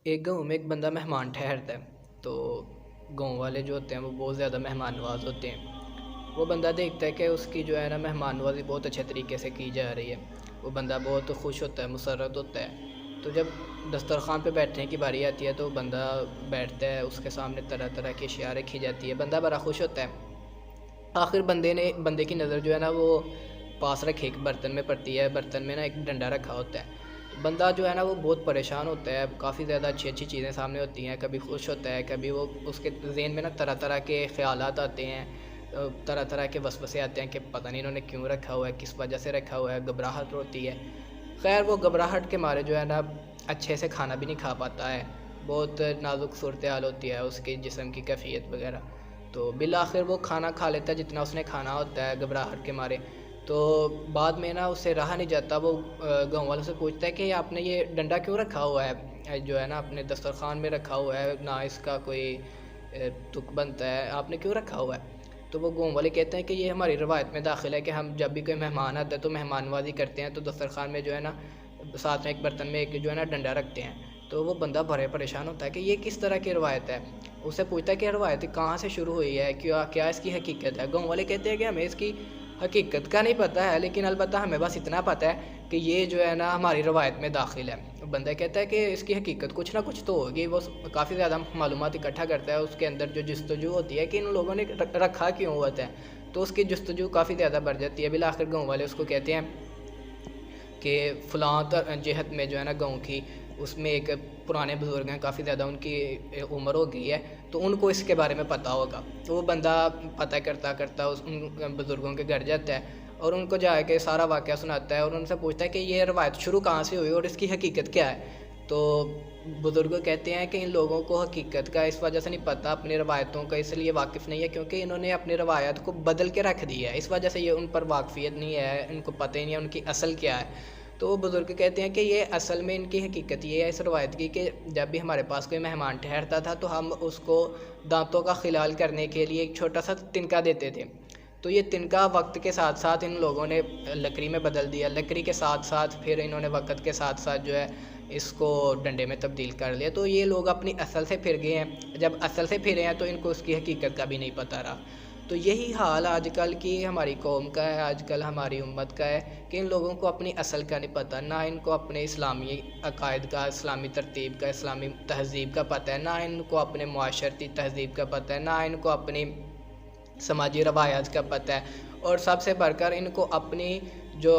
ایک گاؤں میں ایک بندہ مہمان ٹھہرتا ہے تو گاؤں والے جو ہوتے ہیں وہ بہت زیادہ مہمان نواز ہوتے ہیں۔ وہ بندہ دیکھتا ہے کہ اس کی جو ہے نا مہمان نوازی بہت اچھے طریقے سے کی جا رہی ہے۔ وہ بندہ بہت خوش ہوتا ہے، مسرت ہوتا ہے۔ تو جب دسترخوان پہ بیٹھنے کی باری آتی ہے تو بندہ بیٹھتا ہے، اس کے سامنے طرح طرح کی اشیاء رکھی جاتی ہے، بندہ بڑا خوش ہوتا ہے۔ آخر بندے کی نظر جو ہے نا وہ پاس رکھے ایک برتن میں پڑتی ہے۔ برتن میں نا ایک ڈنڈا رکھا ہوتا ہے۔ بندہ جو ہے نا وہ بہت پریشان ہوتا ہے، کافی زیادہ اچھی اچھی چیزیں سامنے ہوتی ہیں، کبھی خوش ہوتا ہے، کبھی وہ اس کے ذہن میں نا طرح طرح کے خیالات آتے ہیں، طرح طرح کے وسوسے آتے ہیں کہ پتہ نہیں انہوں نے کیوں رکھا ہوا ہے، کس وجہ سے رکھا ہوا ہے، گھبراہٹ ہوتی ہے۔ خیر وہ گھبراہٹ کے مارے جو ہے نا اچھے سے کھانا بھی نہیں کھا پاتا ہے، بہت نازک صورتحال ہوتی ہے اس کے جسم کی کیفیت وغیرہ۔ تو بالآخر وہ کھانا کھا لیتا ہے جتنا اس نے کھانا ہوتا ہے گھبراہٹ کے مارے۔ تو بعد میں نا اسے رہا نہیں جاتا، وہ گاؤں والوں سے پوچھتا ہے کہ آپ نے یہ ڈنڈا کیوں رکھا ہوا ہے، جو ہے نا اپنے دسترخوان میں رکھا ہوا ہے، نہ اس کا کوئی تک بنتا ہے، آپ نے کیوں رکھا ہوا ہے؟ تو وہ گاؤں والے کہتے ہیں کہ یہ ہماری روایت میں داخل ہے کہ ہم جب بھی کوئی مہمان آتا ہے تو مہمان نوازی کرتے ہیں تو دسترخوان میں جو ہے نا ساتھ میں ایک برتن میں ایک جو ہے نا ڈنڈا رکھتے ہیں۔ تو وہ بندہ بڑے پریشان ہوتا ہے کہ یہ کس طرح کی روایت ہے۔ اسے پوچھتا ہے کہ روایت کہاں سے شروع ہوئی ہے، کیا اس کی حقیقت ہے؟ گاؤں والے کہتے ہیں کہ ہمیں اس کی حقیقت کا نہیں پتہ ہے، لیکن البتہ ہمیں بس اتنا پتہ ہے کہ یہ جو ہے نا ہماری روایت میں داخل ہے۔ بندہ کہتا ہے کہ اس کی حقیقت کچھ نہ کچھ تو ہوگی۔ وہ کافی زیادہ معلومات اکٹھا کرتا ہے، اس کے اندر جو جستجو ہوتی ہے کہ ان لوگوں نے رکھا کیوں ہوا ہے، تو اس کی جستجو کافی زیادہ بڑھ جاتی ہے۔ بالآخر گاؤں والے اس کو کہتے ہیں کہ فلاں جہت میں جو ہے نا گاؤں کی اس میں ایک پرانے بزرگ ہیں، کافی زیادہ ان کی عمر ہو گئی ہے، تو ان کو اس کے بارے میں پتہ ہوگا۔ تو وہ بندہ پتہ کرتا کرتا ان بزرگوں کے گھر جاتا ہے اور ان کو جا کے سارا واقعہ سناتا ہے اور ان سے پوچھتا ہے کہ یہ روایت شروع کہاں سے ہوئی اور اس کی حقیقت کیا ہے؟ تو بزرگ کہتے ہیں کہ ان لوگوں کو حقیقت کا اس وجہ سے نہیں پتہ، اپنی روایتوں کا اس لیے واقف نہیں ہے کیونکہ انہوں نے اپنی روایت کو بدل کے رکھ دی ہے، اس وجہ سے یہ ان پر واقفیت نہیں ہے، ان کو پتہ ہی نہیں ہے ان کی اصل کیا ہے۔ تو وہ بزرگ کہتے ہیں کہ یہ اصل میں ان کی حقیقت یہ ہے اس روایت کی کہ جب بھی ہمارے پاس کوئی مہمان ٹھہرتا تھا تو ہم اس کو دانتوں کا خلال کرنے کے لیے ایک چھوٹا سا تنکا دیتے تھے۔ تو یہ تنکا وقت کے ساتھ ساتھ ان لوگوں نے لکڑی میں بدل دیا، لکڑی کے ساتھ ساتھ پھر انہوں نے وقت کے ساتھ ساتھ جو ہے اس کو ڈنڈے میں تبدیل کر لیا۔ تو یہ لوگ اپنی اصل سے پھر گئے ہیں، جب اصل سے پھرے ہیں تو ان کو اس کی حقیقت کا بھی نہیں پتہ رہا۔ تو یہی حال آج کل کی ہماری قوم کا ہے، آج کل ہماری امت کا ہے کہ ان لوگوں کو اپنی اصل کا نہیں پتہ، نہ ان کو اپنے اسلامی عقائد کا، اسلامی ترتیب کا، اسلامی تہذیب کا پتہ ہے، نہ ان کو اپنے معاشرتی تہذیب کا پتہ ہے، نہ ان کو اپنی سماجی روایات کا پتہ ہے، اور سب سے بڑھ کر ان کو اپنی جو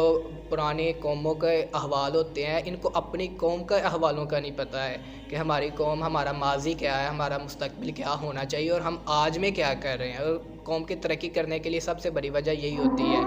پرانی قوموں کے احوال ہوتے ہیں، ان کو اپنی قوم کے احوالوں کا نہیں پتہ ہے کہ ہماری قوم، ہمارا ماضی کیا ہے، ہمارا مستقبل کیا ہونا چاہیے اور ہم آج میں کیا کر رہے ہیں۔ اور قوم کی ترقی کرنے کے لیے سب سے بڑی وجہ یہی ہوتی ہے۔